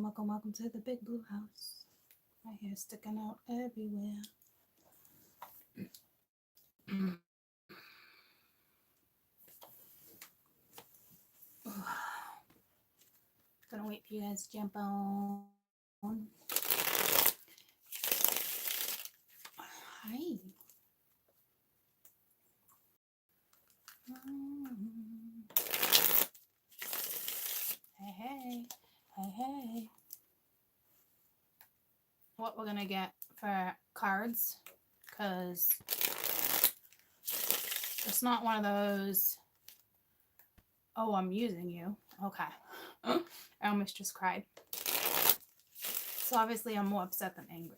welcome to the big blue house. My hair sticking out everywhere. Gonna wait for you guys to jump on. Hi. Hey. What we're gonna get for cards, because it's not one of those, oh, I'm using you. Okay. I almost just cried. So obviously I'm more upset than angry.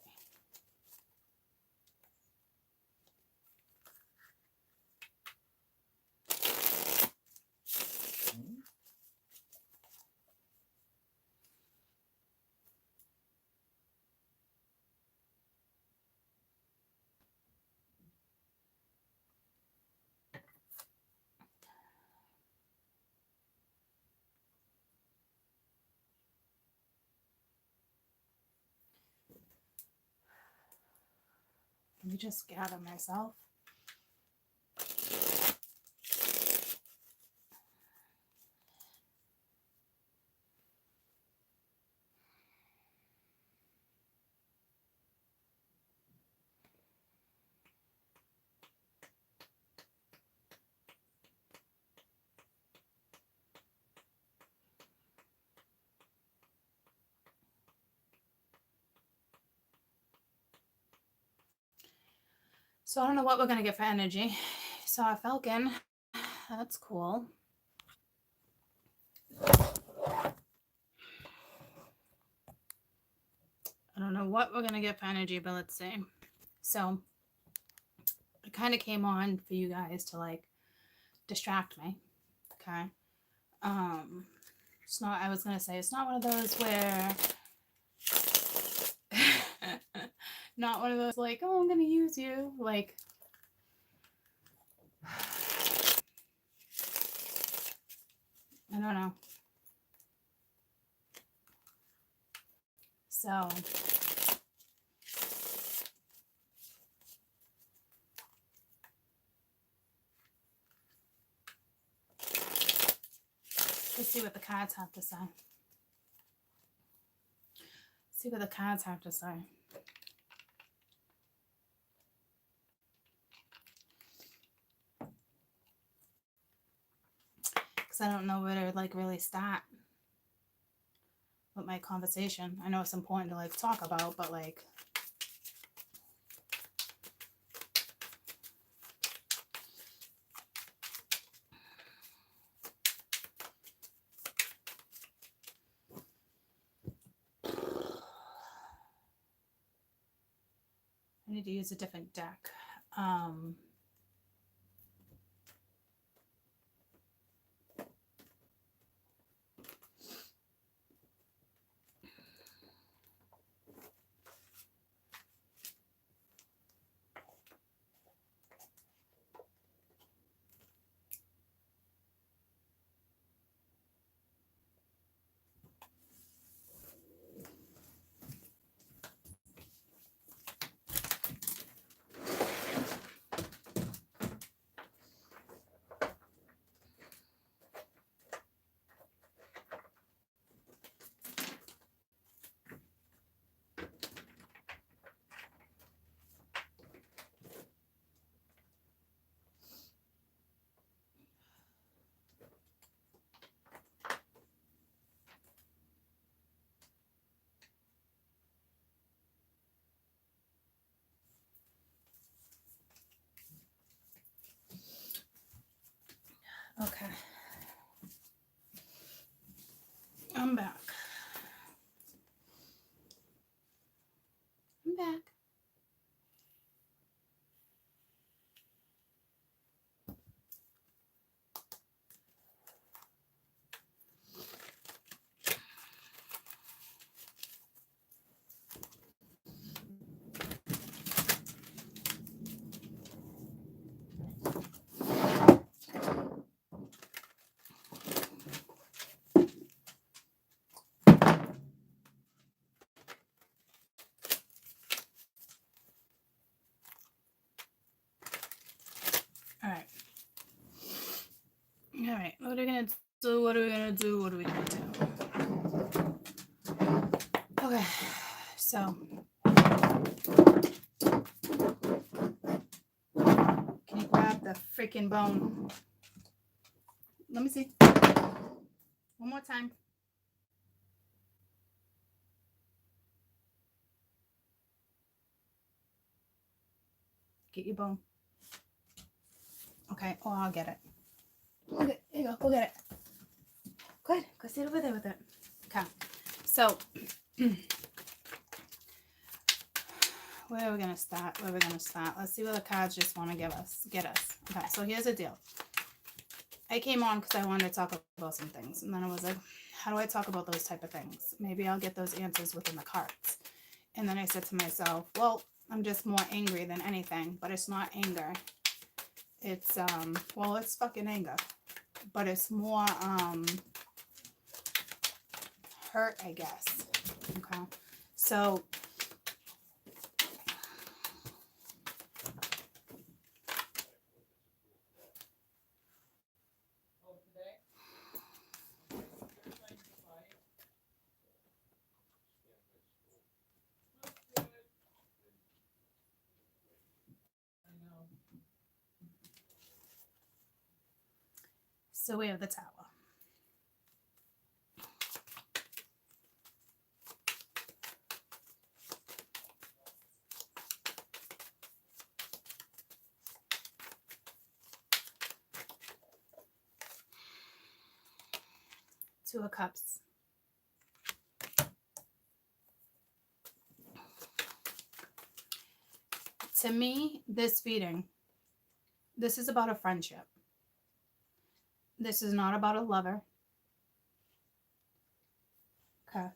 Let me just gather myself. So I don't know what we're going to get for energy. Saw a falcon. That's cool. I don't know what we're going to get for energy, but let's see. So it kind of came on for you guys to like distract me. Okay. It's not, I was going to say, it's not one of those where, not one of those like, oh, I'm going to use you. Like, I don't know. So let's see what the cards have to say. See what the cards have to say. Because I don't know where to like really start with my conversation. I know it's important to like talk about, but like I need to use a different deck. Okay. I'm back. I'm back. So what are we gonna do? What are we gonna do? Okay, so can you grab the freaking bone? Let me see. One more time. Get your bone. Okay, oh, I'll get it. Okay, here you go. Go get it. Good. Go sit over there with it. Okay. So, where are we gonna start? Where are we gonna start? Let's see what the cards just want to get us. Okay. So here's the deal. I came on because I wanted to talk about some things, and then I was like, how do I talk about those type of things? Maybe I'll get those answers within the cards. And then I said to myself, well, I'm just more angry than anything, but it's not anger. It's well, it's fucking anger, but it's more hurt, I guess. Okay, so we have the Tower. Two of Cups. To me, this is about a friendship. This is not about a lover. Okay.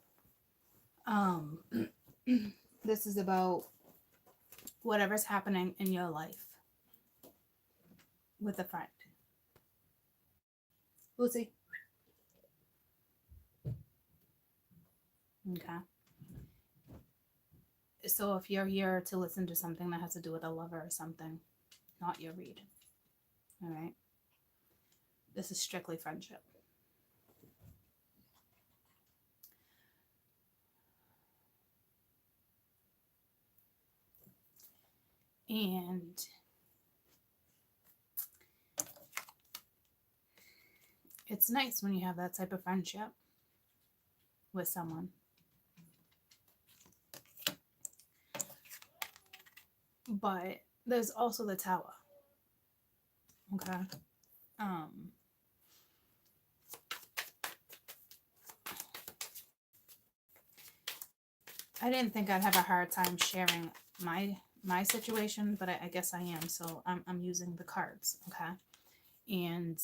This is about whatever's happening in your life with a friend. Lucy. Okay. So if you're here to listen to something that has to do with a lover or something, not your read. All right. This is strictly friendship. And it's nice when you have that type of friendship with someone. But there's also the Tower. Okay. I didn't think I'd have a hard time sharing my situation, but I guess I am. So I'm using the cards, okay? And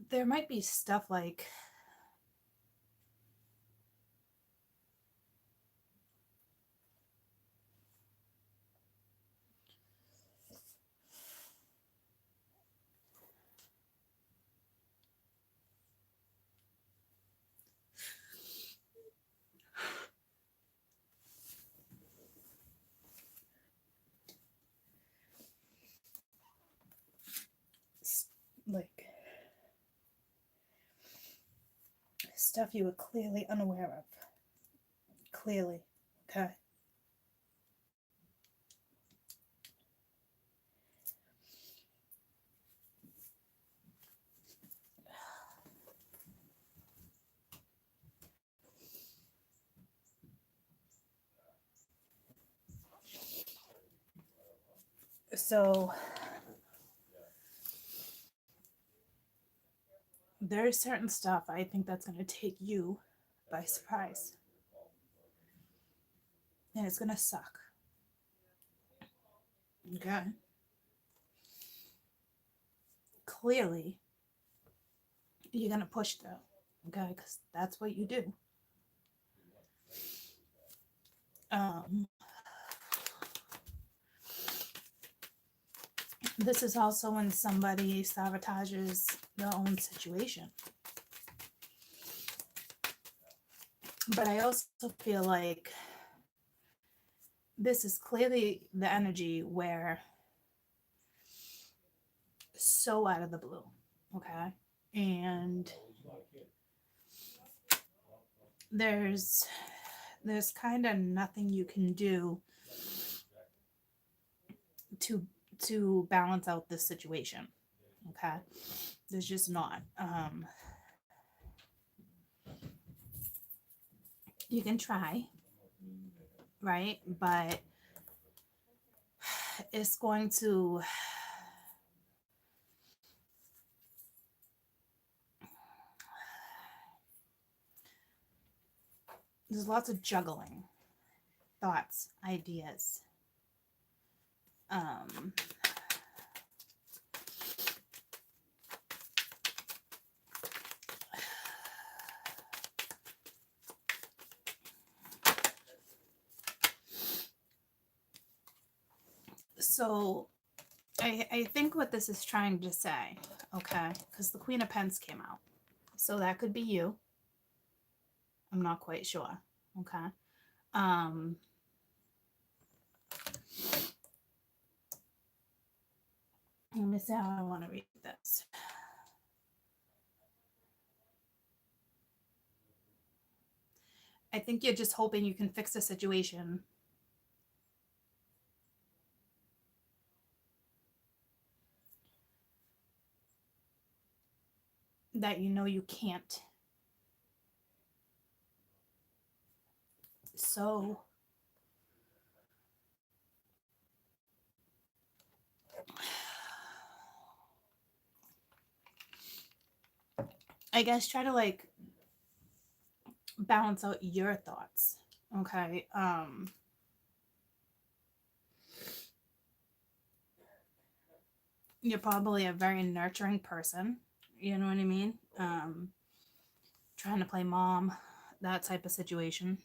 there might be stuff like stuff you were clearly unaware of. Clearly. Okay. So there's certain stuff I think that's going to take you by surprise. And it's going to suck. Okay. Clearly, you're going to push through. Okay. Because that's what you do. This is also when somebody sabotages their own situation. But I also feel like this is clearly the energy where so out of the blue, okay? And there's kind of nothing you can do to balance out this situation, okay? There's just not. You can try, right? But it's going to, there's lots of juggling, thoughts, ideas. So I think what this is trying to say, okay, because the Queen of Pence came out. So that could be you. I'm not quite sure. Okay. Let me see how I want to read this. I think you're just hoping you can fix the situation. That you know you can't. So I guess try to like balance out your thoughts. Okay. You're probably a very nurturing person. You know what I mean? Trying to play mom, that type of situation.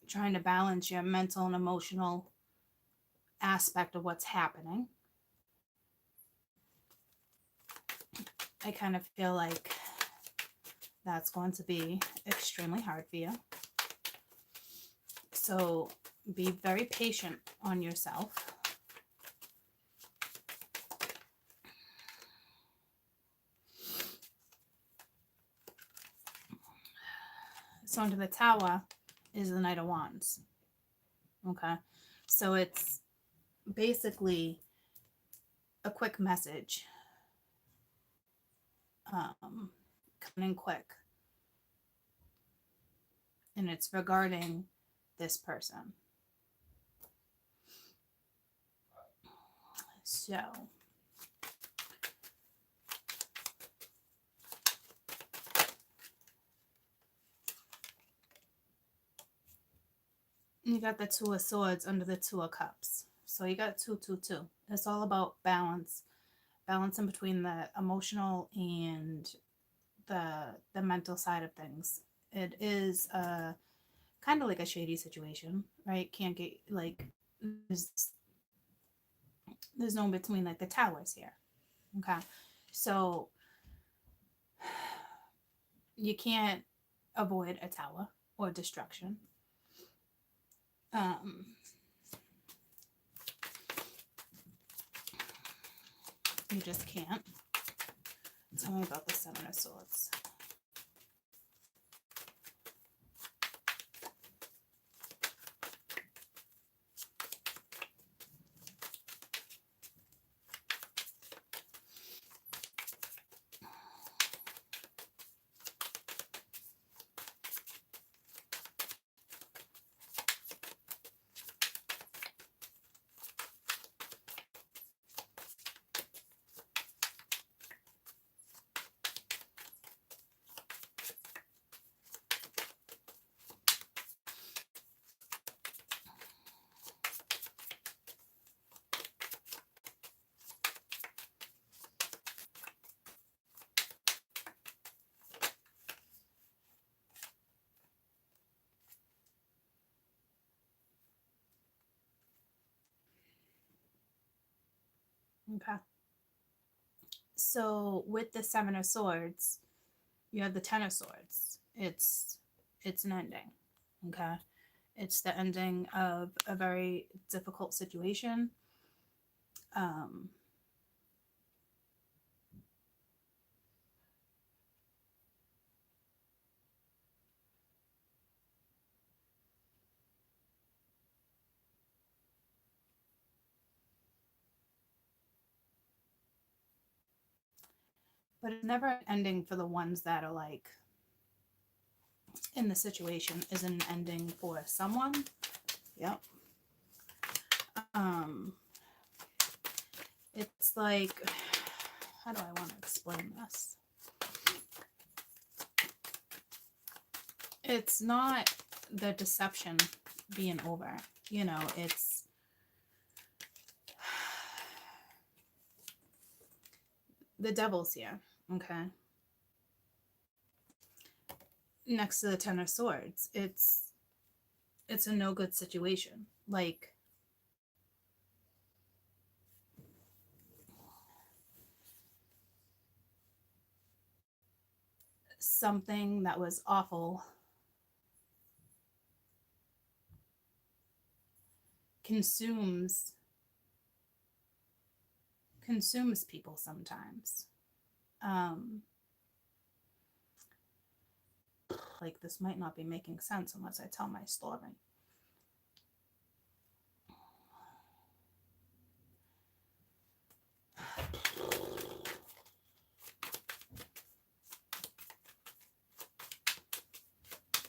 Trying to balance your mental and emotional aspect of what's happening. I kind of feel like that's going to be extremely hard for you. So be very patient on yourself. So under the Tower is the Knight of Wands. Okay. So it's basically a quick message. Coming quick. And it's regarding this person. So you got the Two of Swords under the Two of Cups. So you got 2, 2, 2. It's all about balance. Balance in between the emotional and the mental side of things. It is kind of like a shady situation, right? Can't get like there's no in between like the towers here. Okay. So you can't avoid a tower or destruction. You just can't. Tell me about the Seven of Swords. Okay. So with the Seven of Swords, you have the Ten of Swords. It's an ending. Okay. It's the ending of a very difficult situation. Um, but it's never an ending for the ones that are like in the situation. Is an ending for someone. Yep. Um, it's like, how do I want to explain this? It's not the deception being over, you know, it's the devil's here, okay? Next to the Ten of Swords, it's a no good situation. Like, something that was awful consumes people sometimes. Um, like, this might not be making sense unless I tell my story.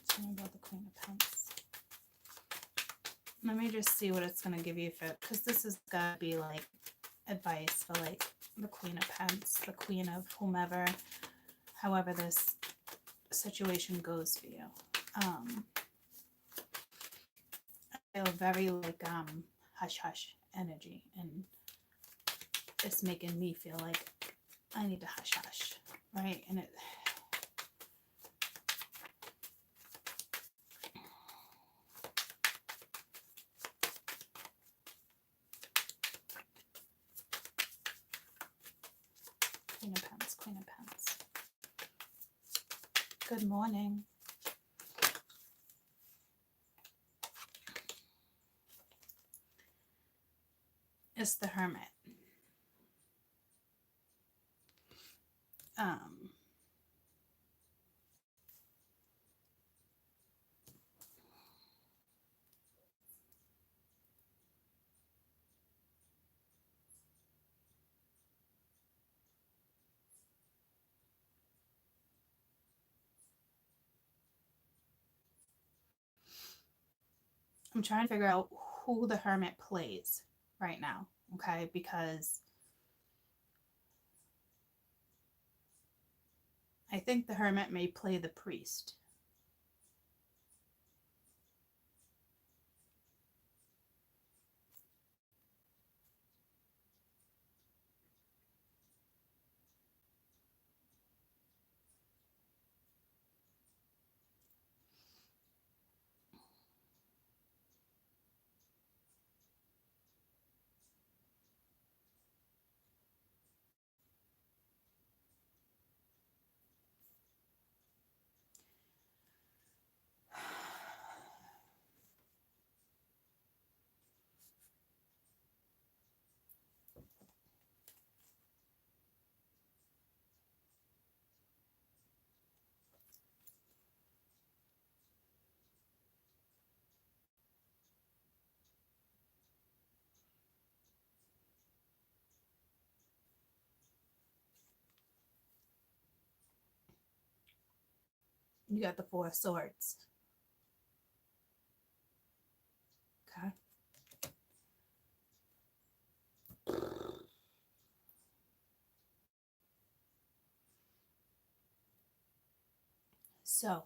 Tell me about the Queen of Pentacles. Let me just see what it's gonna give you for, because this is gotta be like advice for like the Queen of Pentacles, the Queen of whomever, however this situation goes for you. I feel very like hush hush energy, and it's making me feel like I need to hush hush, right? And it Queen of Pentacles, Queen of Pentacles. Good morning. It's the Hermit. I'm trying to figure out who the Hermit plays right now, okay? Because I think the Hermit may play the priest. You got the Four of Swords. Okay. So,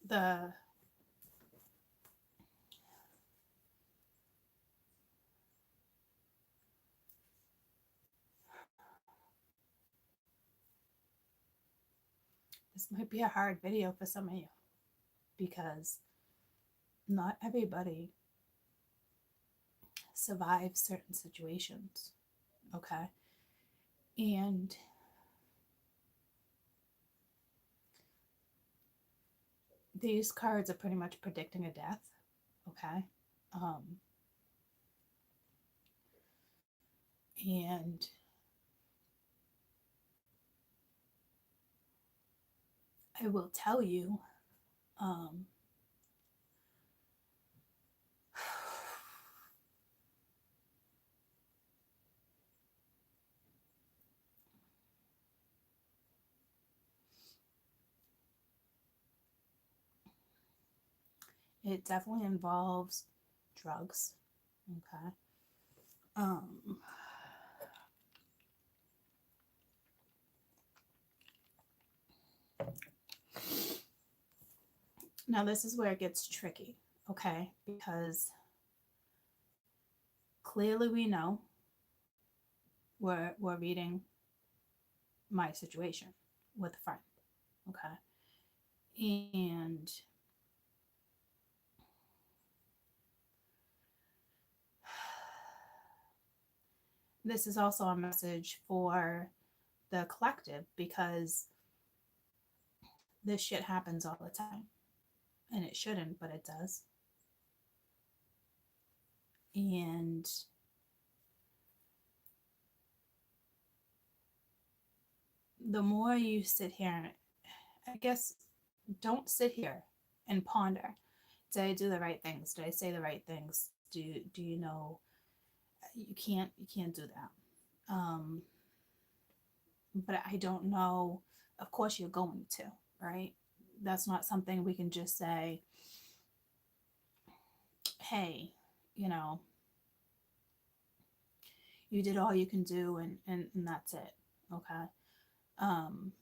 the this might be a hard video for some of you because not everybody survives certain situations. Okay. And these cards are pretty much predicting a death. Okay. Um, and I will tell you, um, it definitely involves drugs. Okay. Um, Now, this is where it gets tricky. Okay. Because clearly we know we're reading my situation with a friend. Okay. And this is also a message for the collective because this shit happens all the time. And it shouldn't, but it does. And the more you sit here, I guess, don't sit here and ponder. Did I do the right things? Did I say the right things? Do you know you can't do that. But I don't know. Of course you're going to, right? That's not something we can just say, hey, you know, you did all you can do and that's it. Okay. Um,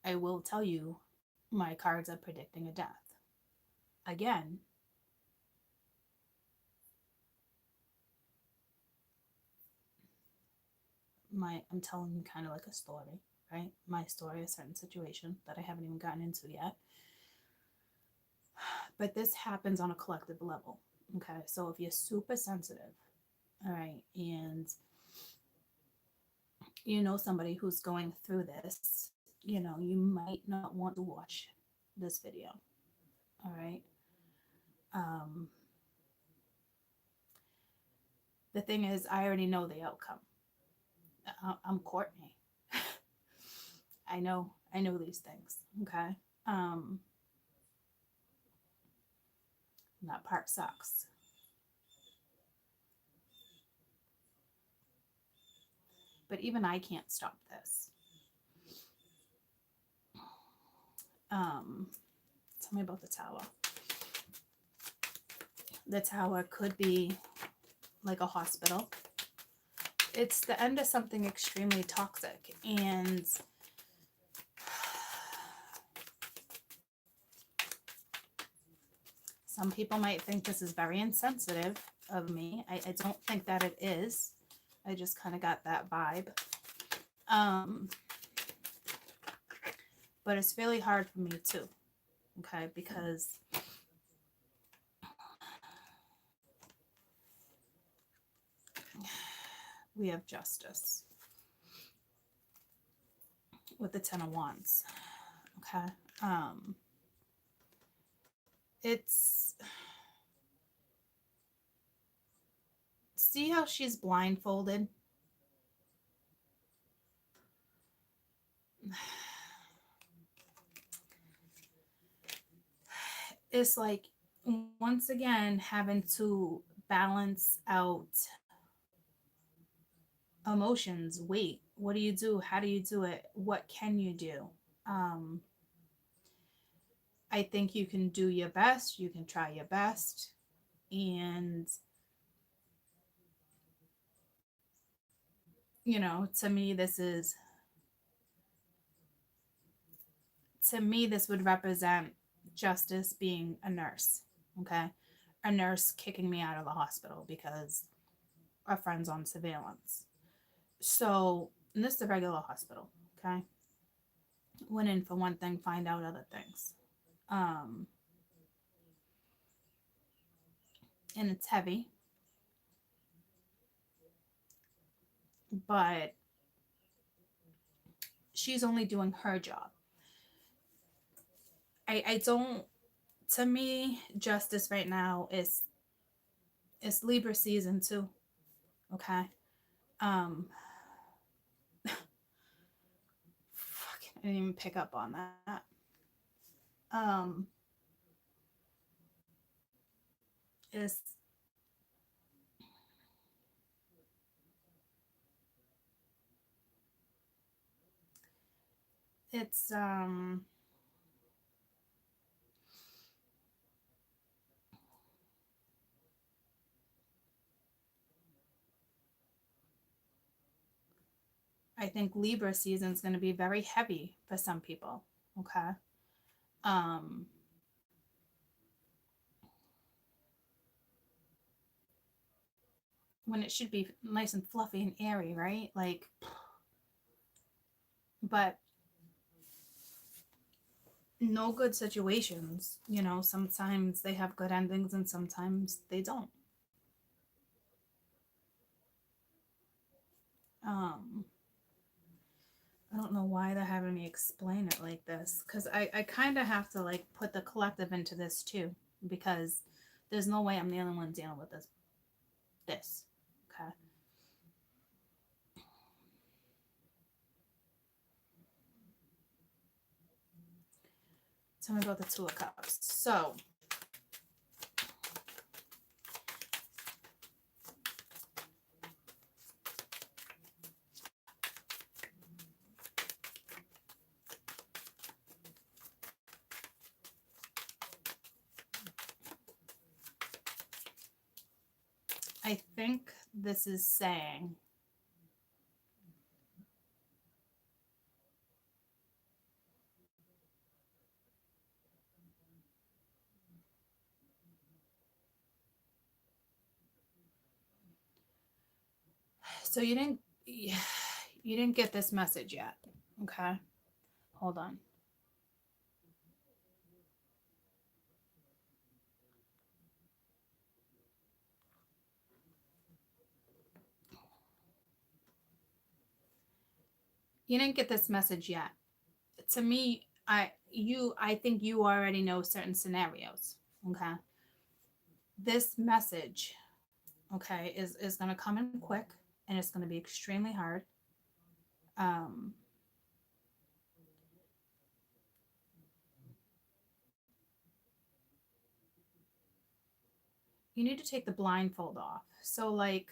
I will tell you my cards are predicting a death. Again, I'm telling you kind of like a story, right? My story, a certain situation that I haven't even gotten into yet. But this happens on a collective level. Okay. So if you're super sensitive, all right, and you know somebody who's going through this, you might not want to watch this video. All right. Um, the thing is, I already know the outcome. I'm Courtney. I know these things. Okay. Um, that part sucks. But even I can't stop this. Um, Tell me about the tower. The tower could be like a hospital. It's the end of something extremely toxic. And some people might think this is very insensitive of me. I don't think that it is. I just kind of got that vibe. But it's really hard for me too. Okay, because we have justice with the Ten of Wands. Okay. It's See how she's blindfolded? It's like once again having to balance out emotions. Wait, what do you do? How do you do it? What can you do? Um, I think you can do your best. You can try your best. And, to me, this would represent justice being a nurse. Okay. A nurse kicking me out of the hospital because a friend's on surveillance. So, and this is a regular hospital. Okay. Went in for one thing, find out other things. Um, and it's heavy, but she's only doing her job. I don't, to me, justice right now is Libra season too. Okay. Um, fucking, I didn't even pick up on that. Um, is it's I think Libra season is going to be very heavy for some people. Okay. Um, when it should be nice and fluffy and airy, right? Like, but no good situations. You know, sometimes they have good endings and sometimes they don't. Um, I don't know why they're having me explain it like this because I kind of have to like put the collective into this too because there's no way I'm the only one dealing with this. Okay. Tell me about the Two of Cups. So I think this is saying so you didn't get this message yet. Okay. Hold on. You didn't get this message yet. To me, I think you already know certain scenarios. Okay. This message, okay, is going to come in quick and it's going to be extremely hard. Um, you need to take the blindfold off. So, like,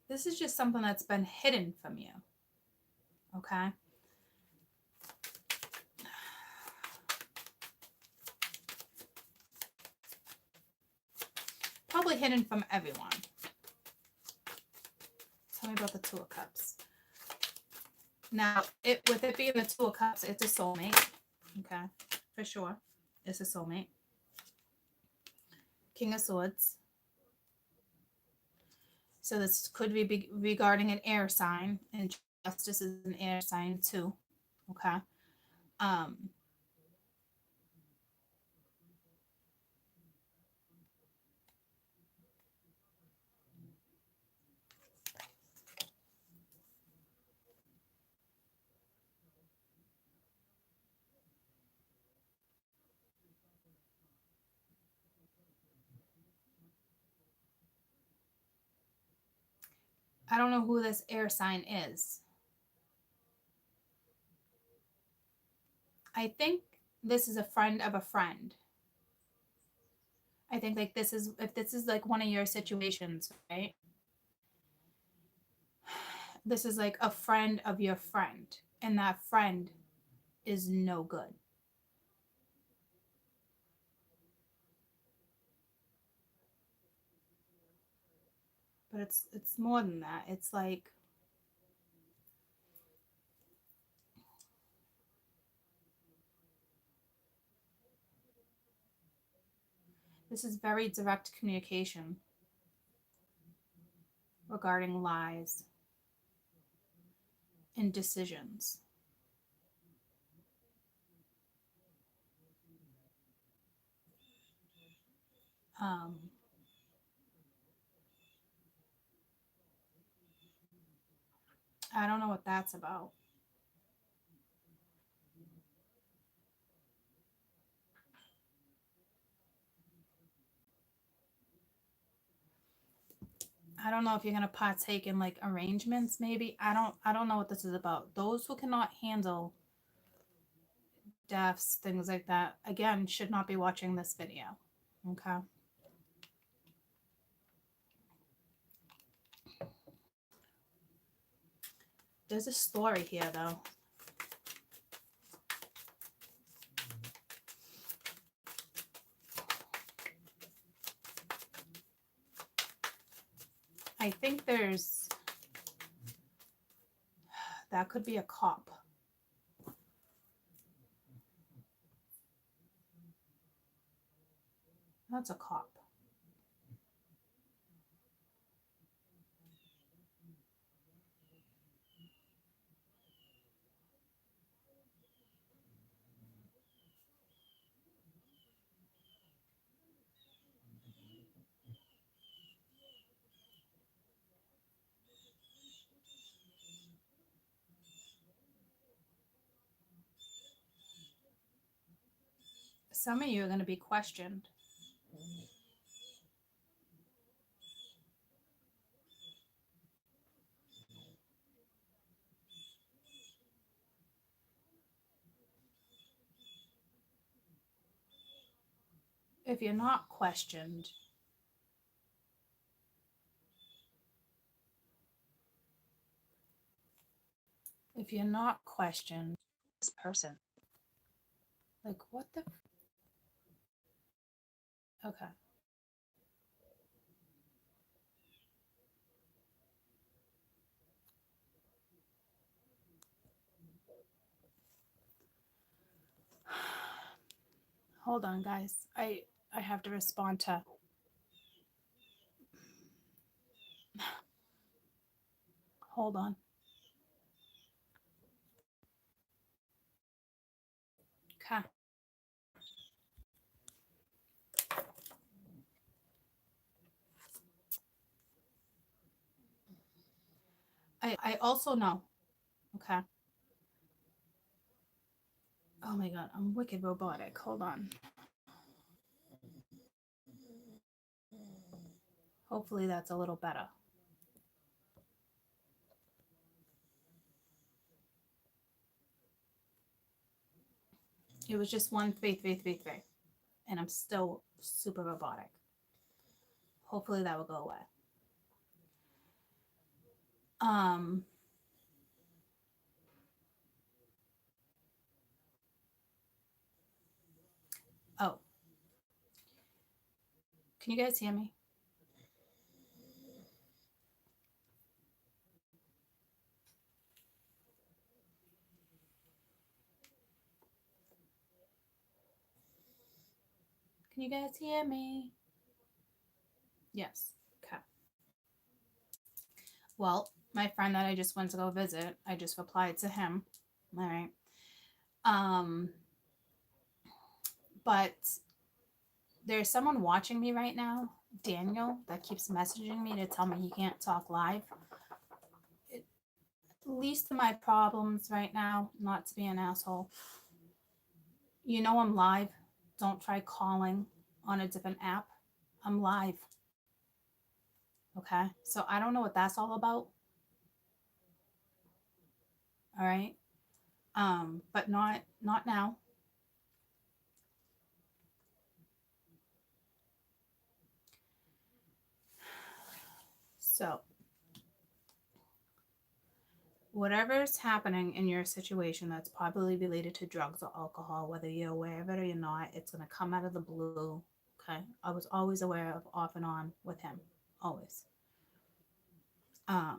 this is just something that's been hidden from you. Okay. Probably hidden from everyone. Tell me about the Two of Cups. Now, with it being the Two of Cups, it's a soulmate. Okay, for sure. It's a soulmate. King of Swords. So this could be regarding an air sign, and Justice is an air sign too. Okay. Um, I don't know who this air sign is. I think this is a friend of a friend. I think like this is if this is like one of your situations, right? This is like a friend of your friend, and that friend is no good. But it's more than that. It's like This is very direct communication regarding lies and decisions. Um, I don't know what that's about. I don't know if you're gonna partake in like arrangements, maybe. I don't know what this is about. Those who cannot handle deaths, things like that, again, should not be watching this video. Okay. There's a story here though. I think that could be a cop. That's a cop. Some of you are going to be questioned. If you're not questioned, this person, like, what the? Okay. Hold on, guys. I have to respond to. Hold on. Okay. I also know. Okay. Oh my god, I'm wicked robotic. Hold on. Hopefully that's a little better. It was just one faith. And I'm still super robotic. Hopefully that will go away. Oh. Can you guys hear me? Can you guys hear me? Yes. Okay. Well, my friend that I just went to go visit, I just replied to him. All right. But there's someone watching me right now, Daniel, that keeps messaging me to tell me he can't talk live. Least of my problems right now, not to be an asshole. You know I'm live. Don't try calling on a different app. I'm live. Okay? So I don't know what that's all about. All right? But not now. So whatever's happening in your situation that's probably related to drugs or alcohol, whether you're aware of it or you're not, it's going to come out of the blue. Okay. I was always aware of off and on with him. Always. I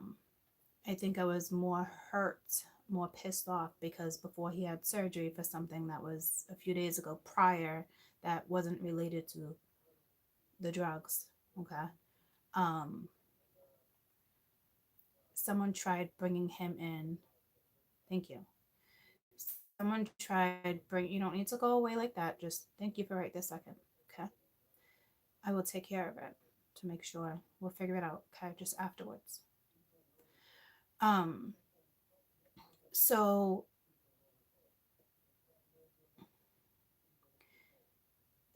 think I was more hurt, more pissed off because before he had surgery for something that was a few days ago prior that wasn't related to the drugs. Okay. Um, Someone tried bringing him in. Thank you. Someone tried bring. You don't need to go away like that. Just thank you for right this second. Okay. I will take care of it to make sure we'll figure it out. Okay. Just afterwards. Um. So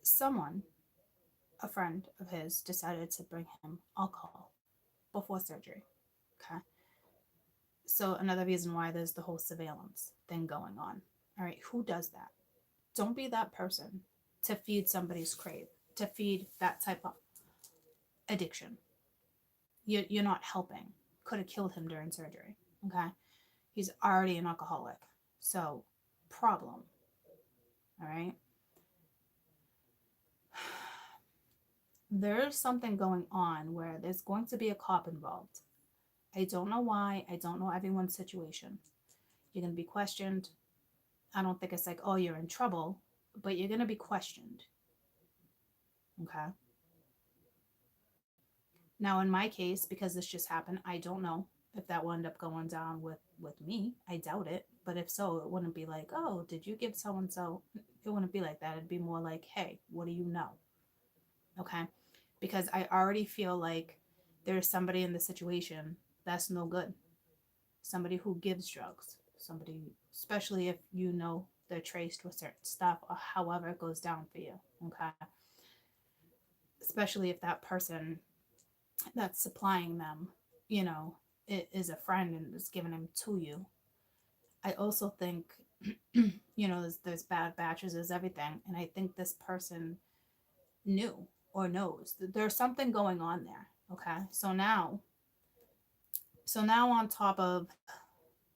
someone, a friend of his, decided to bring him alcohol before surgery. Okay. So another reason why there's the whole surveillance thing going on. All right. Who does that? Don't be that person to feed somebody's crave, to feed that type of addiction. You're not helping. Could have killed him during surgery. Okay. He's already an alcoholic. So, problem. All right. There's something going on where there's going to be a cop involved. I don't know why. I don't know everyone's situation. You're going to be questioned. I don't think it's like, oh, you're in trouble, but you're going to be questioned. Okay. Now, in my case, because this just happened, I don't know if that will end up going down with me. I doubt it. But if so, it wouldn't be like, oh, did you give so and so? It wouldn't be like that. It'd be more like, hey, what do you know? Okay. Because I already feel like there's somebody in the situation that's no good. Somebody who gives drugs. Somebody, especially if you know they're traced with certain stuff or however it goes down for you. Okay. Especially if that person that's supplying them, you know, it is a friend and is giving them to you. I also think, there's bad batches, there's everything, and I think this person knew or knows that there's something going on there. Okay, so now on top of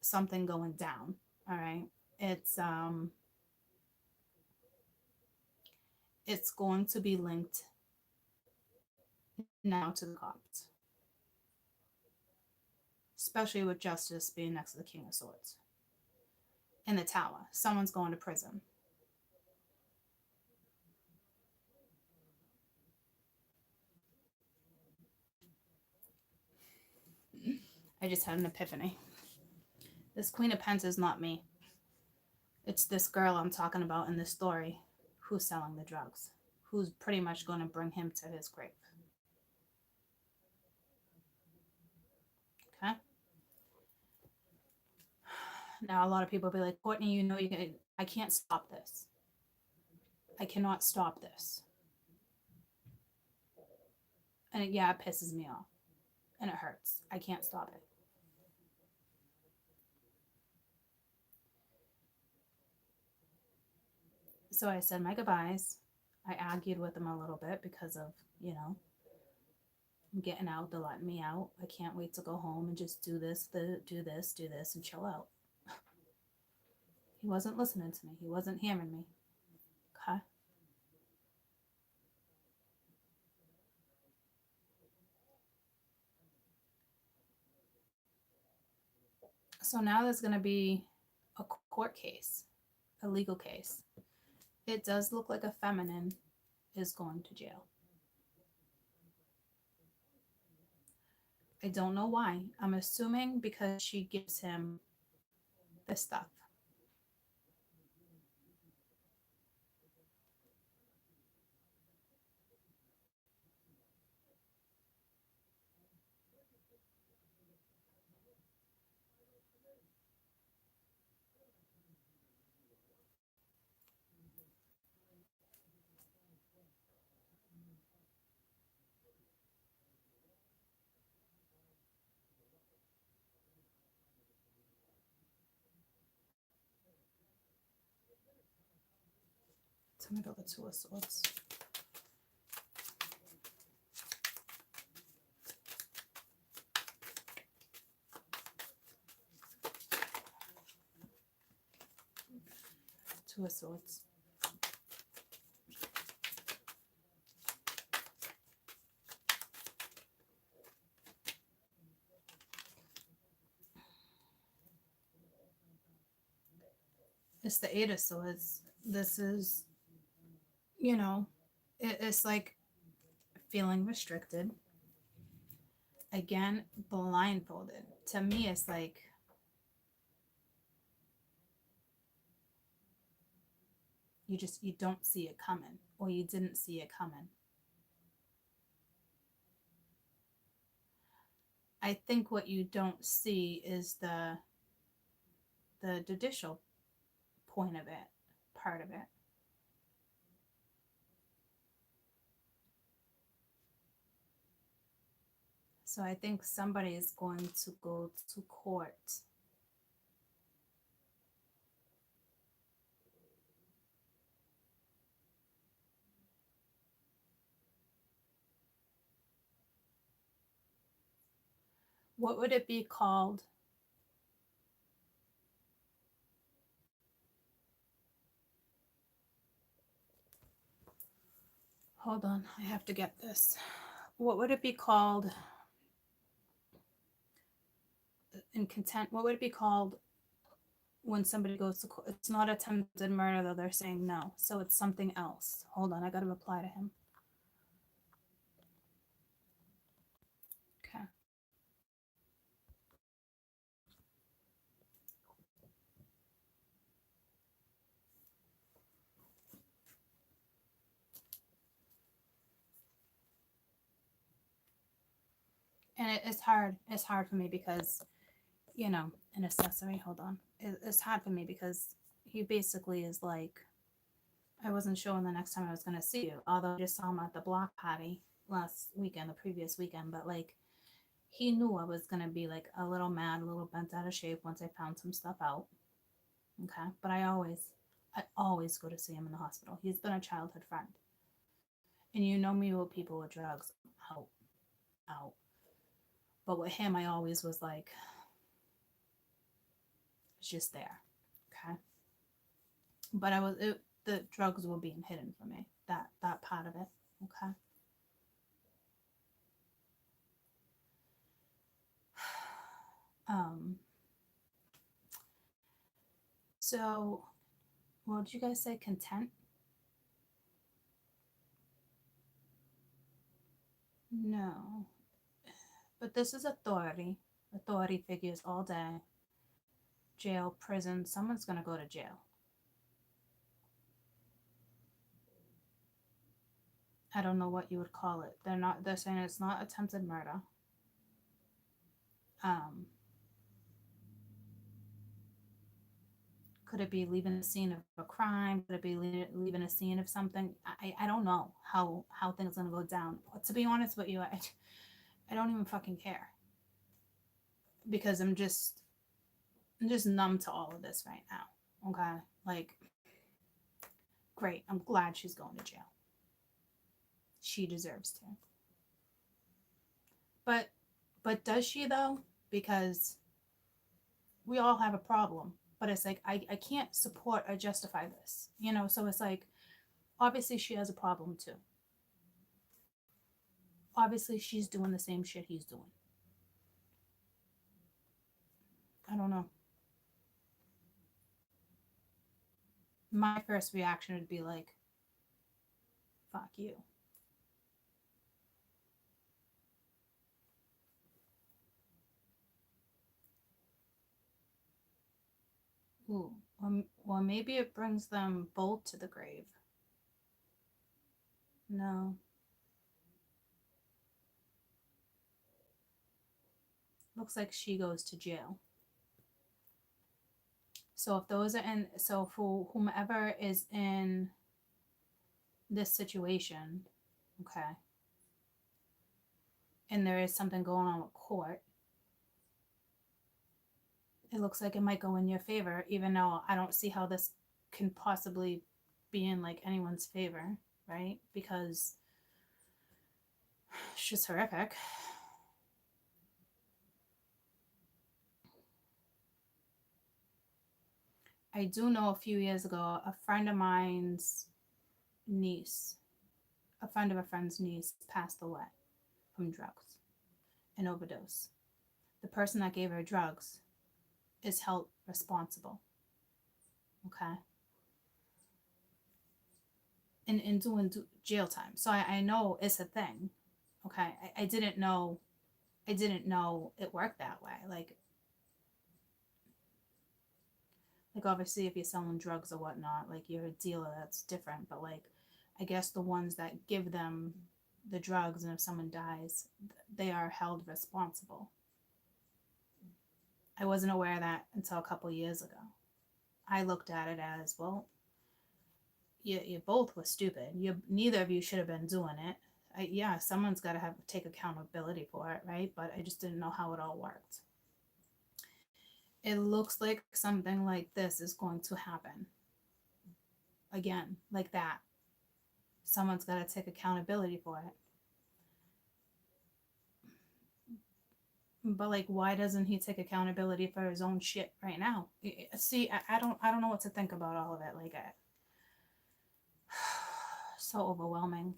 something going down, all right, it's it's going to be linked now to the cops, especially with Justice being next to the King of Swords in the tower. Someone's going to prison. I just had an epiphany. This Queen of Pence is not me. It's this girl I'm talking about in this story who's selling the drugs, who's pretty much going to bring him to his grave. Okay? Now, a lot of people will be like, Courtney, I can't stop this. I cannot stop this. And it pisses me off. And it hurts. I can't stop it. So I said my goodbyes. I argued with him a little bit because of, I'm getting out, they're letting me out. I can't wait to go home and just do this, and chill out. He wasn't listening to me. He wasn't hearing me. Okay? So now there's going to be a court case, a legal case. It does look like a feminine is going to jail. I don't know why. I'm assuming because she gives him the stuff. Tell me about the Two of Swords. Two of Swords. It's the Eight of Swords. This is, it's like feeling restricted. Again, blindfolded. To me, it's like you don't see it coming, or you didn't see it coming. I think what you don't see is the judicial point of it, part of it. So I think somebody is going to go to court. What would it be called? Hold on, I have to get this. What would it be called in contempt? What would it be called when somebody goes to court? It's not attempted murder, though. They're saying no, so it's something else. Hold on, I got to reply to him. Okay. And it's hard. It's hard for me because, an accessory. Hold on. It's hard for me because he basically is like, I wasn't sure when the next time I was going to see you, although I just saw him at the block party last weekend, the previous weekend. But like, he knew I was going to be like a little mad, a little bent out of shape once I found some stuff out. Okay. But I always go to see him in the hospital. He's been a childhood friend. And you know me with people with drugs, out. But with him, I always was like, it's just there. Okay. But the drugs were being hidden from me. That part of it. Okay. So what did you guys say? Content? No. But this is authority. Authority figures all day. Jail, prison. Someone's gonna go to jail. I don't know what you would call it. They're saying it's not attempted murder. Could it be leaving the scene of a crime? Could it be leaving a scene of something? I don't know how things are gonna go down. To be honest with you, I don't even fucking care because I'm just numb to all of this right now. Okay, like, great. I'm glad she's going to jail. She deserves to. But does she though? Because we all have a problem. But it's like I can't support or justify this. So it's like, obviously she has a problem too. Obviously she's doing the same shit he's doing. I don't know. My first reaction would be like, fuck you. Ooh, well, maybe it brings them both to the grave. No. Looks like she goes to jail. So if those are in, so for whomever is in this situation, okay, and there is something going on with court, it looks like it might go in your favor, even though I don't see how this can possibly be in like anyone's favor, right? Because it's just horrific. I do know a few years ago, a friend of mine's niece, a friend of a friend's niece passed away from drugs, an overdose. The person that gave her drugs is held responsible. Okay. And doing jail time. So I know it's a thing. Okay, I didn't know. I didn't know it worked that way. Like obviously, if you're selling drugs or whatnot, like you're a dealer, that's different. But like, I guess the ones that give them the drugs, and if someone dies, they are held responsible. I wasn't aware of that until a couple years ago. I looked at it as, well, you both were stupid. Neither of you should have been doing it. Yeah, someone's got to take accountability for it, right? But I just didn't know how it all worked. It looks like something like this is going to happen again, like that. Someone's got to take accountability for it. But like, why doesn't he take accountability for his own shit right now? See, I don't know what to think about all of it. Like, so overwhelming.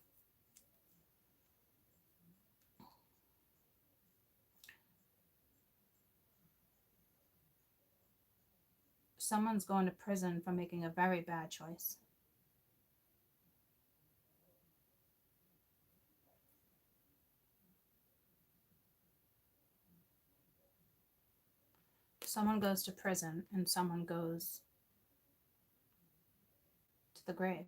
Someone's going to prison for making a very bad choice. Someone goes to prison and someone goes to the grave.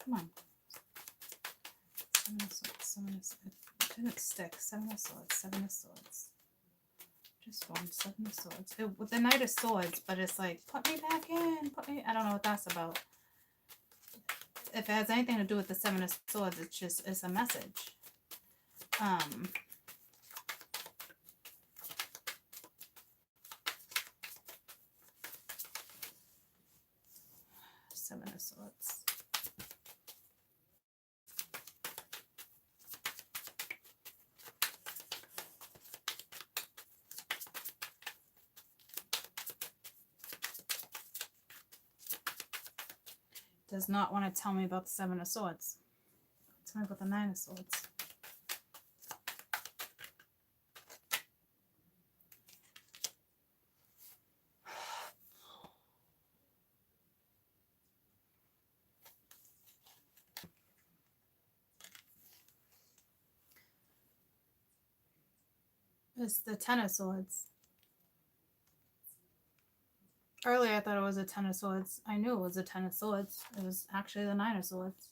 Come on. Seven of Swords. Didn't stick. Seven of Swords. Seven of Swords. Just one. Seven of Swords. With the Knight of Swords, but it's like, put me back in. I don't know what that's about. If it has anything to do with the Seven of Swords, it's a message. Seven of Swords. Does not want to tell me about the Seven of Swords. Tell me about the Nine of Swords. It's the Ten of Swords. Earlier I thought it was a Ten of Swords. I knew it was a Ten of Swords. It was actually the Nine of Swords.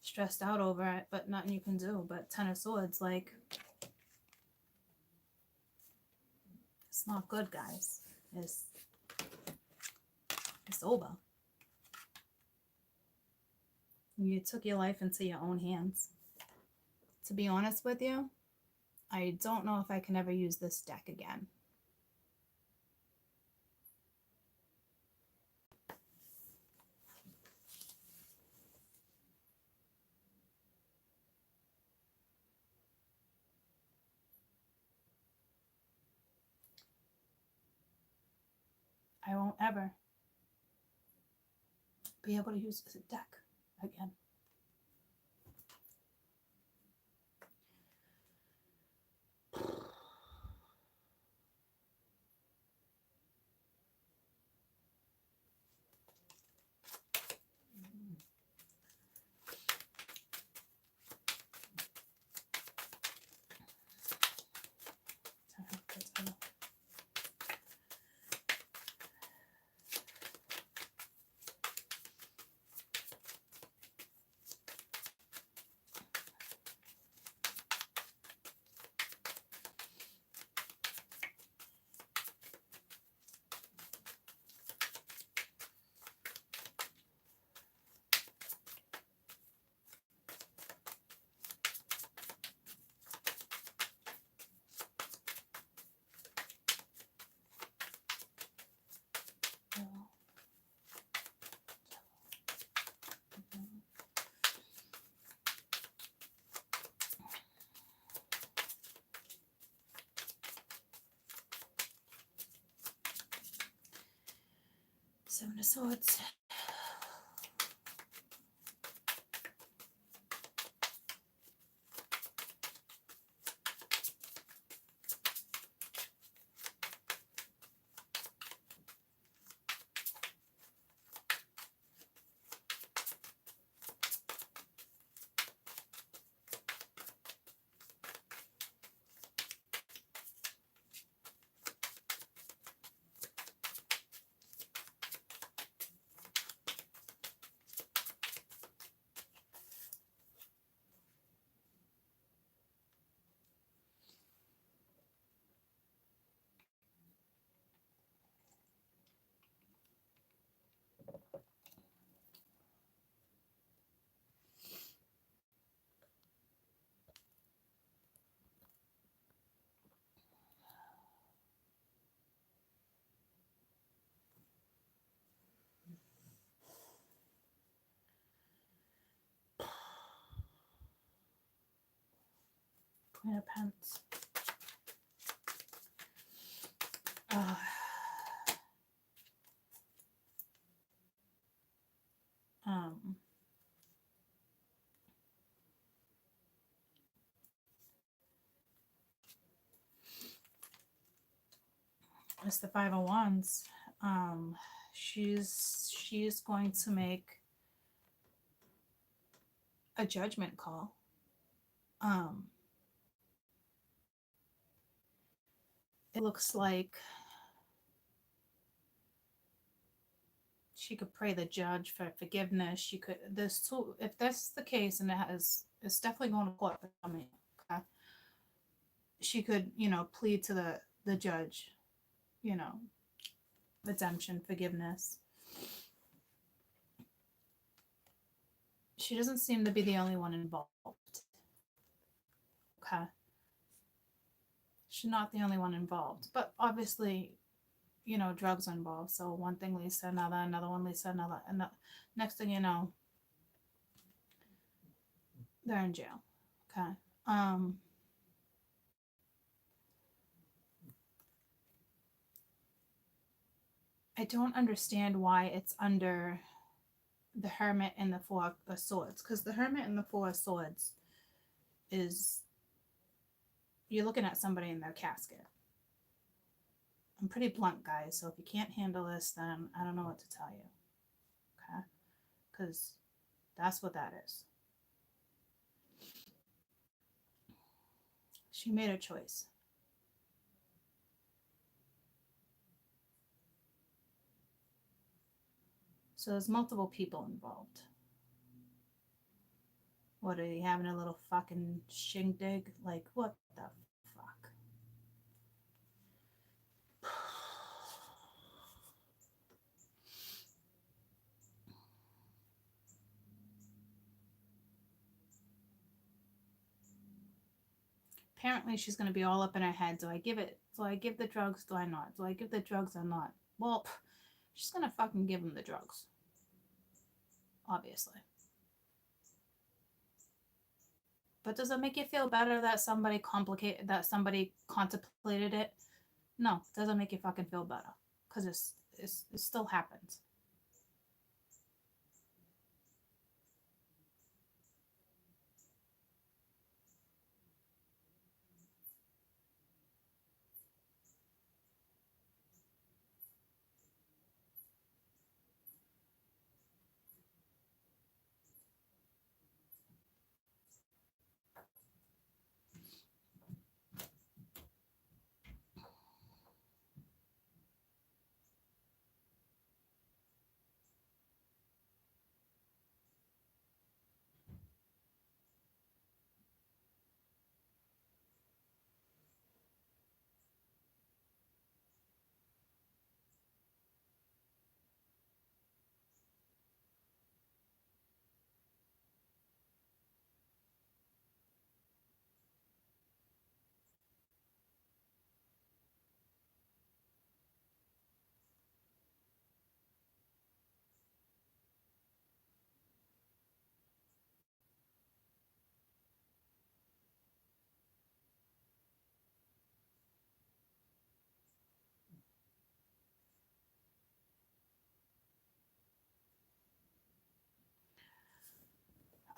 Stressed out over it, but nothing you can do. But Ten of Swords, like, it's not good, guys. It's over. You took your life into your own hands. To be honest with you, I don't know if I can ever use this deck again. I won't ever be able to use this deck again. Seven of Swords. Queen of Pence. Um, it's the Five of Wands. She's going to make a judgment call. It looks like she could pray the judge for forgiveness. She could, this too, if that's the case, and it's definitely going to court for me. Okay, she could, plead to the judge, redemption, forgiveness. She doesn't seem to be the only one involved. Okay, she's not the only one involved, but obviously, drugs are involved. So one thing leads to another one leads to another, and next thing you know, they're in jail. Okay. I don't understand why it's under the Hermit and the Four of Swords, because the Hermit and the Four of Swords is, you're looking at somebody in their casket. I'm pretty blunt, guys, so if you can't handle this, then I don't know what to tell you. Okay? Because that's what that is. She made a choice. So there's multiple people involved. What, are you having a little fucking shindig? Like, what the fuck? Apparently she's going to be all up in her head. Do I give the drugs? Do I not? Do I give the drugs or not? Well, she's going to fucking give him the drugs. Obviously. But does it make you feel better that somebody contemplated it? No, it doesn't make you fucking feel better. Because it still happens.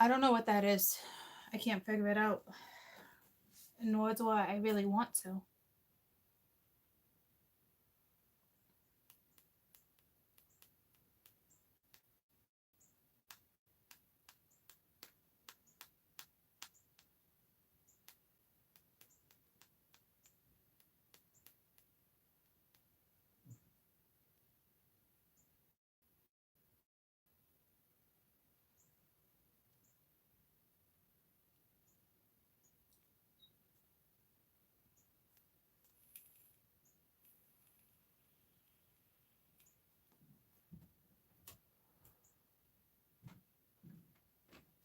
I don't know what that is. I can't figure it out. Nor do I really want to.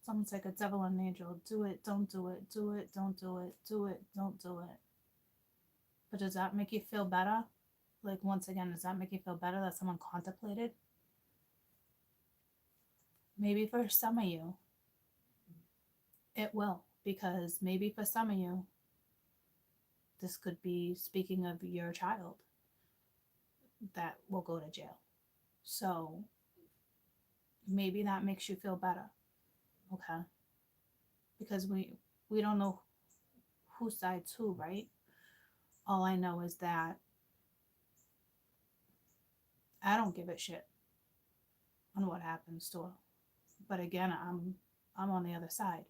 It's almost like a devil and an angel. Do it, don't do it, do it, don't do it, do it, don't do it. But does that make you feel better? Like, once again, does that make you feel better that someone contemplated? Maybe for some of you, it will. Because maybe for some of you, this could be speaking of your child that will go to jail. So maybe that makes you feel better. Okay? Because we don't know whose side's who, right? All I know is that I don't give a shit on what happens to her. But again, I'm on the other side.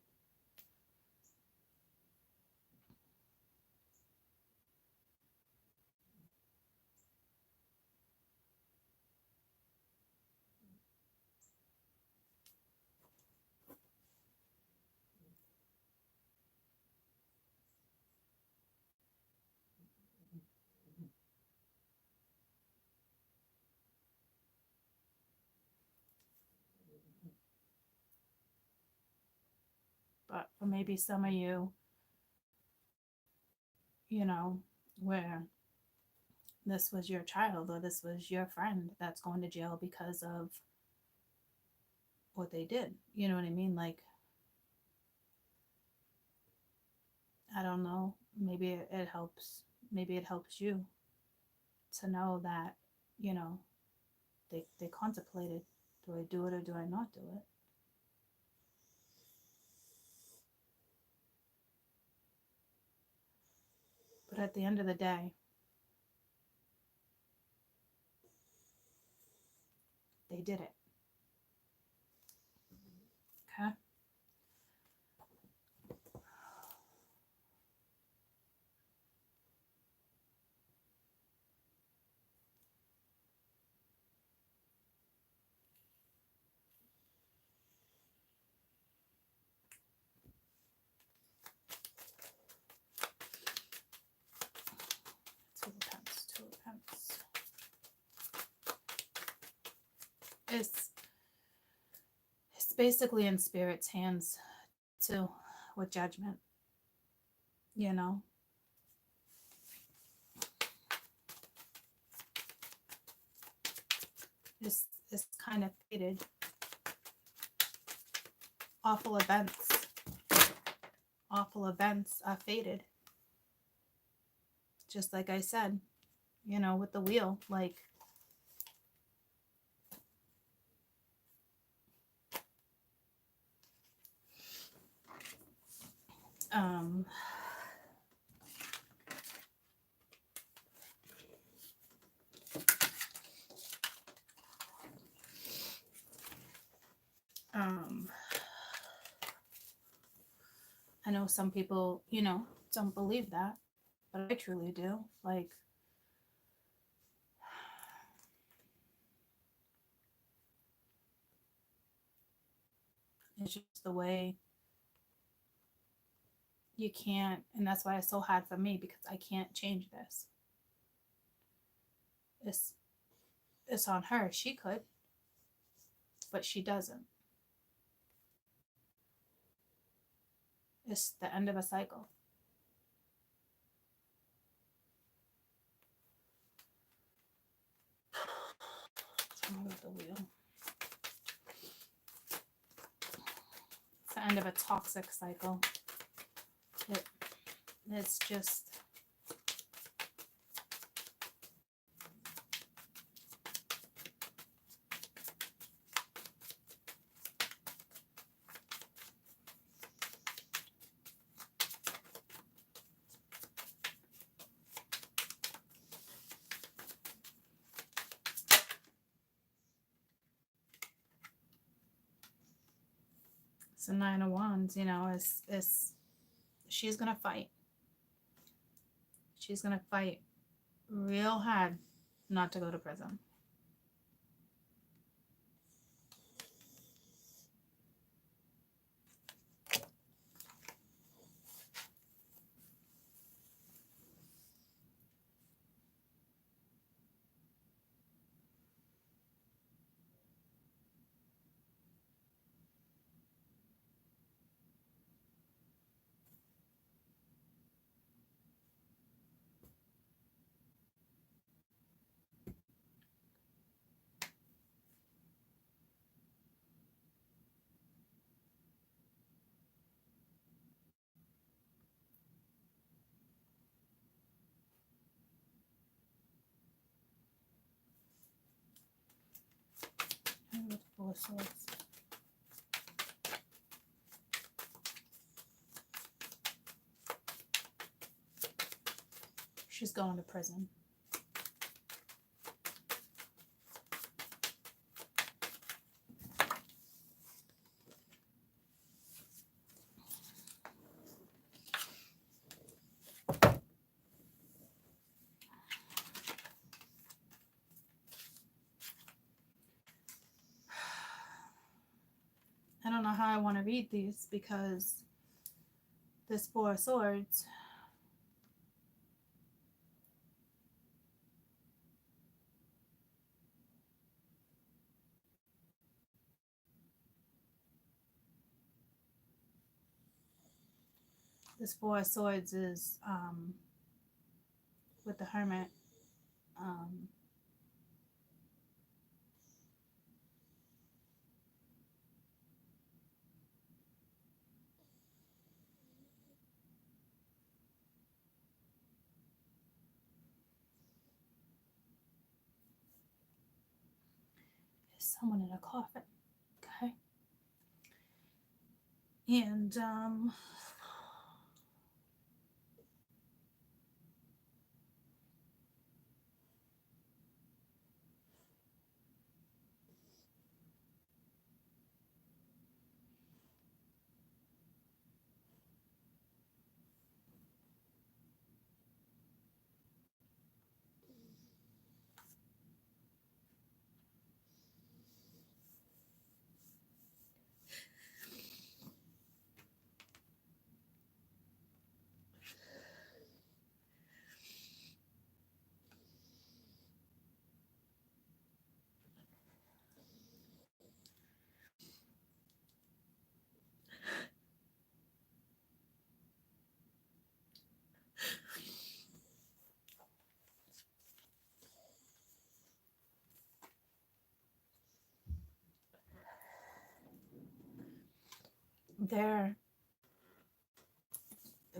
But for maybe some of you, you know, where this was your child or this was your friend that's going to jail because of what they did. You know what I mean? Like, I don't know. Maybe it helps. Maybe it helps you to know that, you know, they contemplated, do I do it or do I not do it? But at the end of the day, they did it. Okay? Two attempts. It's basically in spirit's hands too, with judgment. You know? It's kind of fated. Awful events are fated. Just like I said, you know, with the wheel, like, um I know some people, you know, don't believe that, but I truly do. Like, it's just the way you can't, and that's why it's so hard for me, because I can't change this. It's on her. She could, but she doesn't. It's the end of a cycle. Let's move the wheel. It's the end of a toxic cycle. It's just, It's a 9 of Wands, you know, is she's gonna fight. She's gonna fight real hard not to go to prison. And with 4 of Swords. She's going to prison. I don't know how I want to read these because this 4 of Swords, is with the Hermit. There's someone in a coffin. Okay. And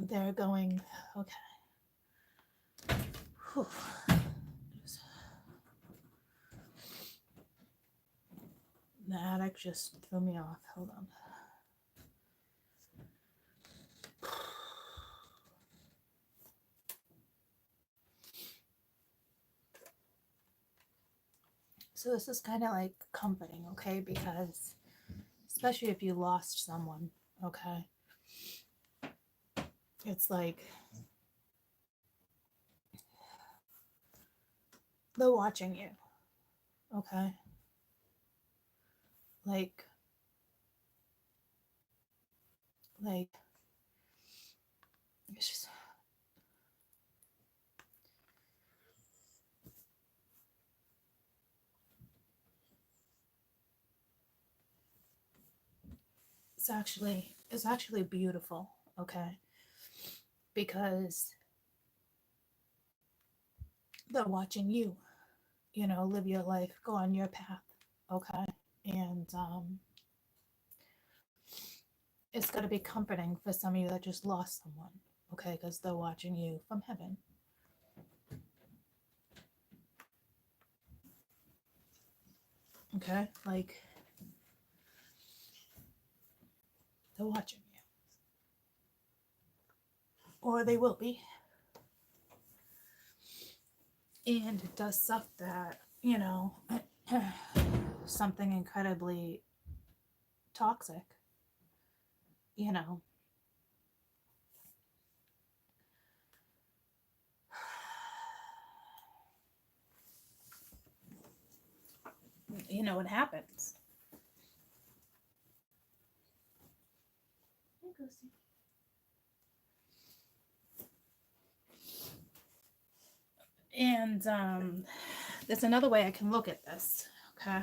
they're going, okay. Whew. The attic just threw me off. Hold on. So this is kind of like comforting, okay? Because especially if you lost someone, okay? It's like they're watching you, okay? Like it's just it's actually beautiful, okay? Because they're watching you, you know, live your life, go on your path, okay? And it's got to be comforting for some of you that just lost someone, okay? Because they're watching you from heaven. Okay? Like, they're watching you. Or they will be. And it does suck that, you know, something incredibly toxic you know, it happens. And there's another way I can look at this, okay?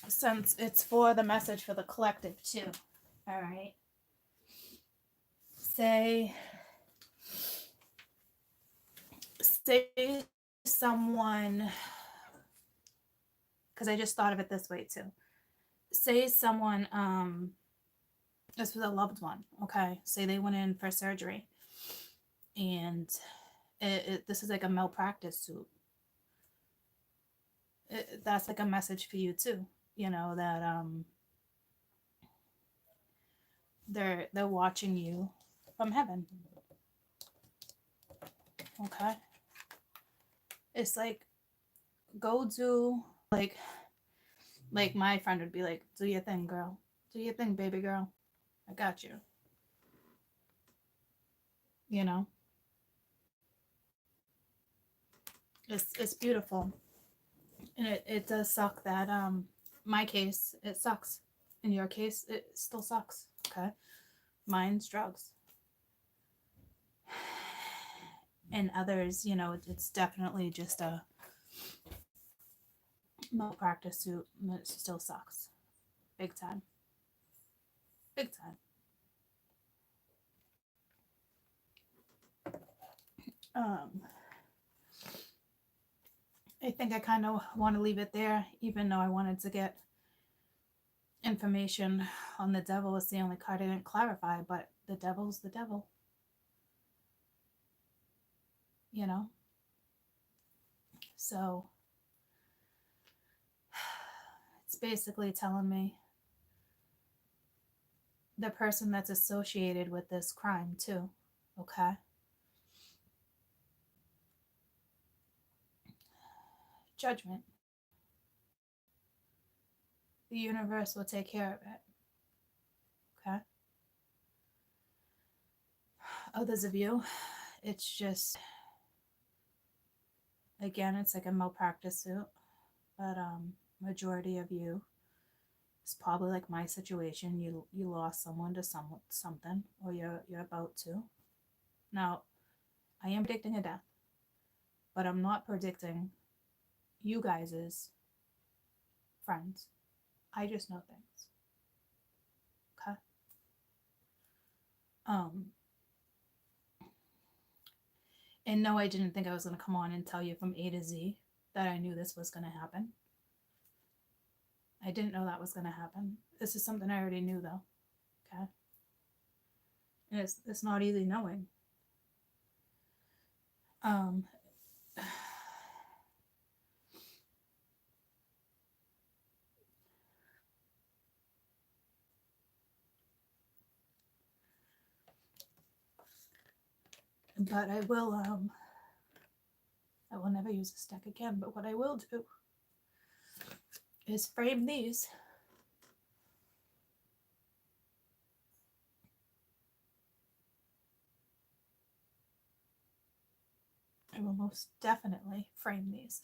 Since it's for the message for the collective too. All right. Say someone, because I just thought of it this way too. Say someone, this was a loved one, okay? Say they went in for surgery, and this is like a malpractice suit. That's like a message for you too, that they're watching you from heaven, okay? It's like, go do, like my friend would be like, do your thing, girl. Do your thing, baby girl. I got you. It's beautiful. And it does suck that my case, it sucks. In your case, it still sucks. Okay. Mine's drugs. And others, it's definitely just a malpractice suit. It still sucks. Big time. Big time. I think I kind of want to leave it there, even though I wanted to get information on the devil. It's the only card I didn't clarify, but the devil's the devil. So it's basically telling me the person that's associated with this crime too. Okay. Judgment. The universe will take care of it. Okay. Others of you, it's just, again, it's like a malpractice suit, but majority of you, it's probably like my situation. You lost someone to something, or you're about to. Now, I am predicting a death, but I'm not predicting you guys' friends. I just know things. Okay. And no, I didn't think I was going to come on and tell you from A to Z that I knew this was going to happen. I didn't know that was going to happen. This is something I already knew, though. Okay. And it's not easy knowing. But I will never use this deck again, but what I will do is frame these. I will most definitely frame these.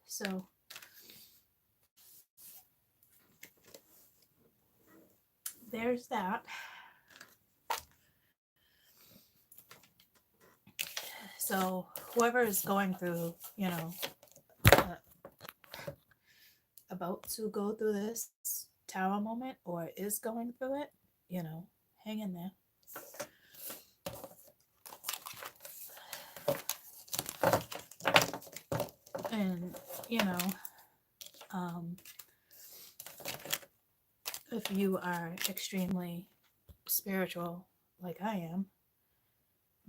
So there's that. So whoever is going through, about to go through this tower moment or is going through it, hang in there. And, if you are extremely spiritual like I am,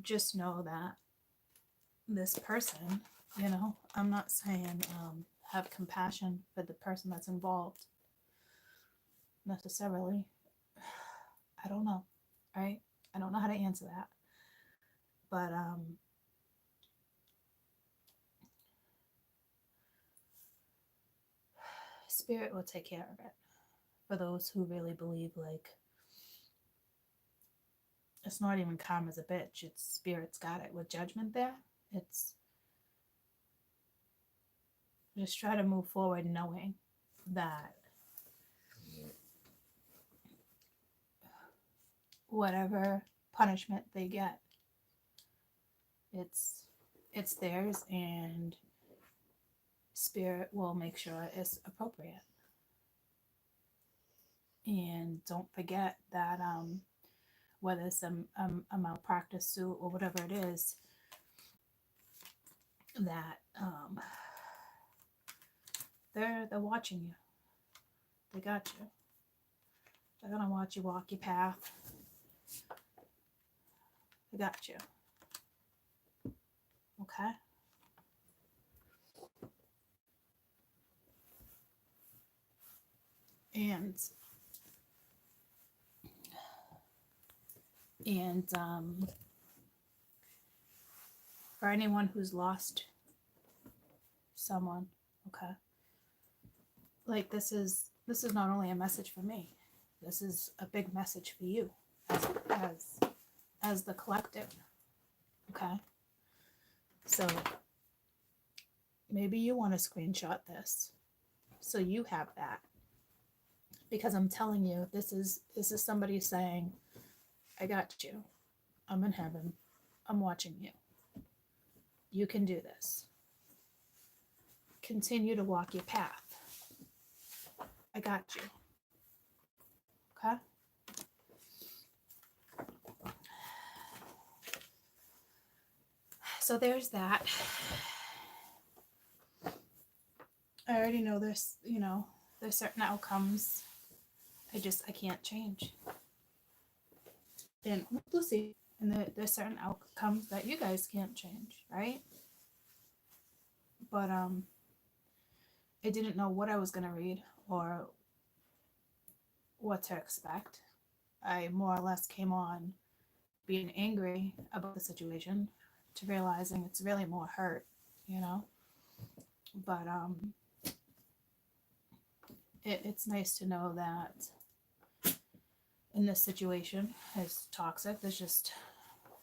just know that this person, I'm not saying have compassion for the person that's involved necessarily. I don't know. right? I don't know how to answer that. But spirit will take care of it. For those who really believe, like, it's not even karma's a bitch, it's spirit's got it. With judgment there, it's just try to move forward knowing that whatever punishment they get, it's theirs, and spirit will make sure it's appropriate. And don't forget that whether it's a malpractice suit or whatever it is, that they're watching you. They got you. They're gonna watch you walk your path. They got you. Okay? And for anyone who's lost someone, okay, like this is not only a message for me, this is a big message for you as the collective. Okay, so maybe you want to screenshot this so you have that, because I'm telling you, this is somebody saying, I got you, I'm in heaven, I'm watching you, you can do this, continue to walk your path, I got you. Okay? So there's that. I already know there's, there's certain outcomes I can't change. And we'll see. And there's certain outcomes that you guys can't change, right? But I didn't know what I was gonna read or what to expect. I more or less came on being angry about the situation to realizing it's really more hurt, But it's nice to know that in this situation, it's toxic. There's just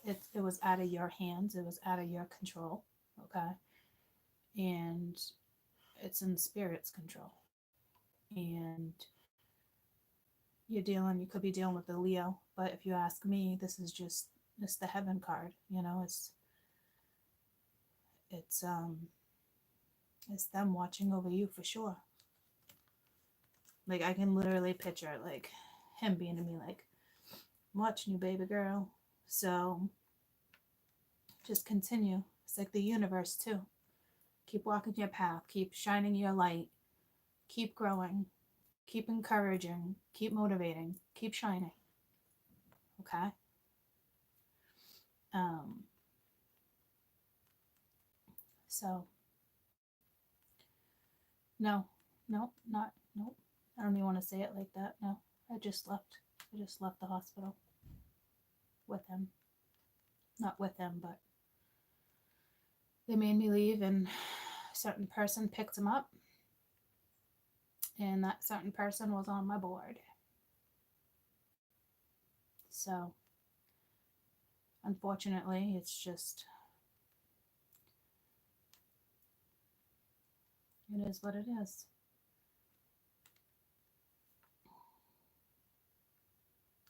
it was out of your hands. It was out of your control. Okay, and it's in spirit's control. And you could be dealing with the Leo, but if you ask me, it's the heaven card. It's them watching over you for sure. Like, I can literally picture like him being to me like, I'm watching you, baby girl. So just continue. It's like the universe too. Keep walking your path, keep shining your light, keep growing, keep encouraging, keep motivating, keep shining. Okay? So no, I don't even want to say it like that. No. I just left the hospital with him. Not with him, but they made me leave, and a certain person picked him up, and that certain person was on my board. So unfortunately, it's just, it is what it is.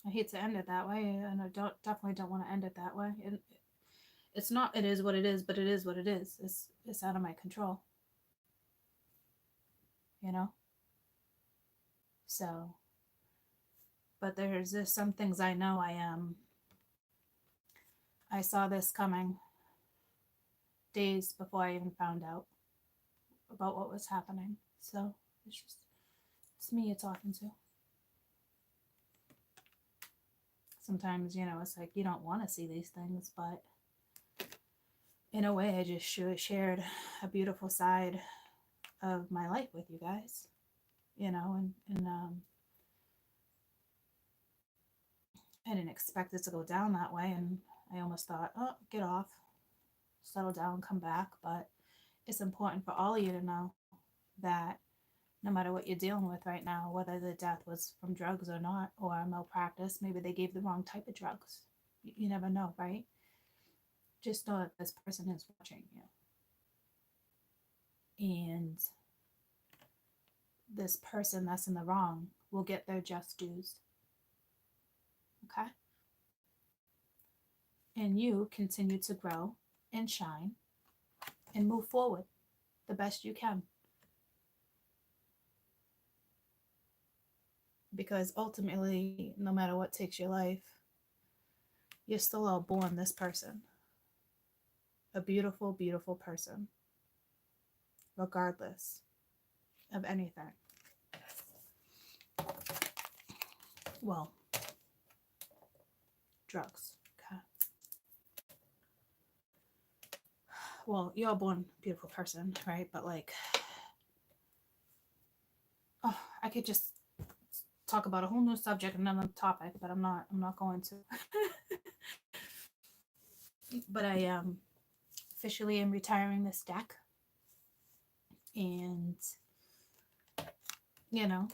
I hate to end it that way, and I definitely don't want to end it that way. It's not, it is what it is, but it is what it is. It's out of my control. So, but there's just some things I know I saw this coming days before I even found out about what was happening. So it's me you're talking to. Sometimes, it's like you don't want to see these things, but in a way, I just shared a beautiful side of my life with you guys, and I didn't expect it to go down that way, and I almost thought, oh, get off, settle down, come back. But it's important for all of you to know that no matter what you're dealing with right now, whether the death was from drugs or not, or malpractice, maybe they gave the wrong type of drugs. You never know, right? Just know that this person is watching you. And this person that's in the wrong will get their just dues. Okay? And you continue to grow and shine and move forward the best you can. Because ultimately, no matter what takes your life, you're still all born this person. A beautiful, beautiful person. Regardless of anything. Well, drugs. Okay. Well, you're all born beautiful person, right? But like, oh, I could just talk about a whole new subject, another topic, but I'm not going to. But I officially am retiring this deck. And you know,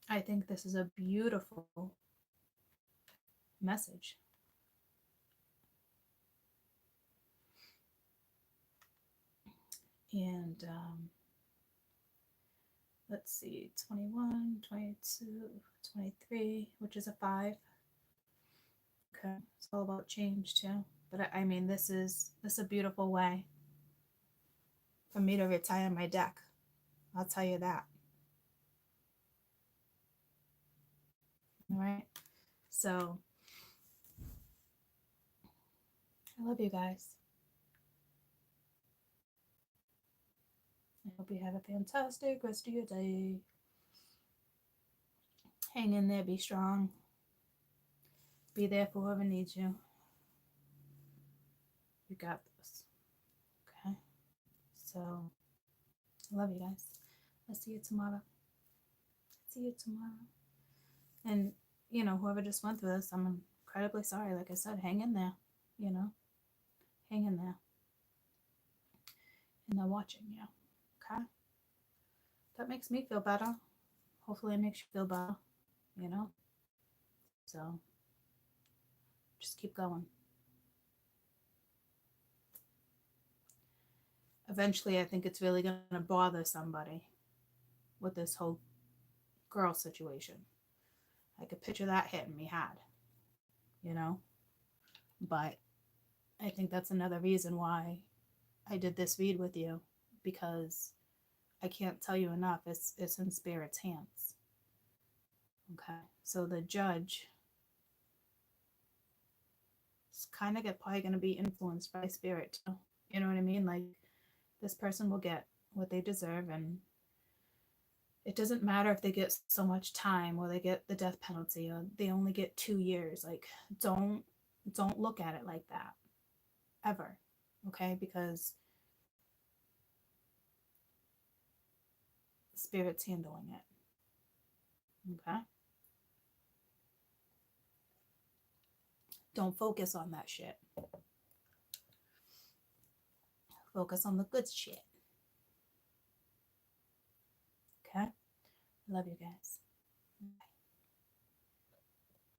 I think this is a beautiful message. And let's see, 21, 22, 23, which is a 5. Okay, it's all about change too. But I mean, this is a beautiful way for me to retire my deck. I'll tell you that. All right. So I love you guys. I hope you have a fantastic rest of your day. Hang in there, be strong. Be there for whoever needs you. You got this. Okay? So I love you guys. I'll see you tomorrow. See you tomorrow. And you know, whoever just went through this, I'm incredibly sorry. Like I said, hang in there. You know, hang in there. And they're watching you. Okay? That makes me feel better. Hopefully it makes you feel better. You know? So just keep going. Eventually I think it's really gonna bother somebody with this whole girl situation. I could picture that hitting me hard. You know? But I think that's another reason why I did this read with you, because I can't tell you enough. It's in Spirit's hands. Okay, so the judge is kind of probably going to be influenced by Spirit too. You know what I mean? Like, this person will get what they deserve, and it doesn't matter if they get so much time or they get the death penalty or they only get 2 years. Like, don't look at it like that ever. Okay, because Spirit's handling it. Okay, don't focus on that shit. Focus on the good shit. Okay, love you guys. Bye.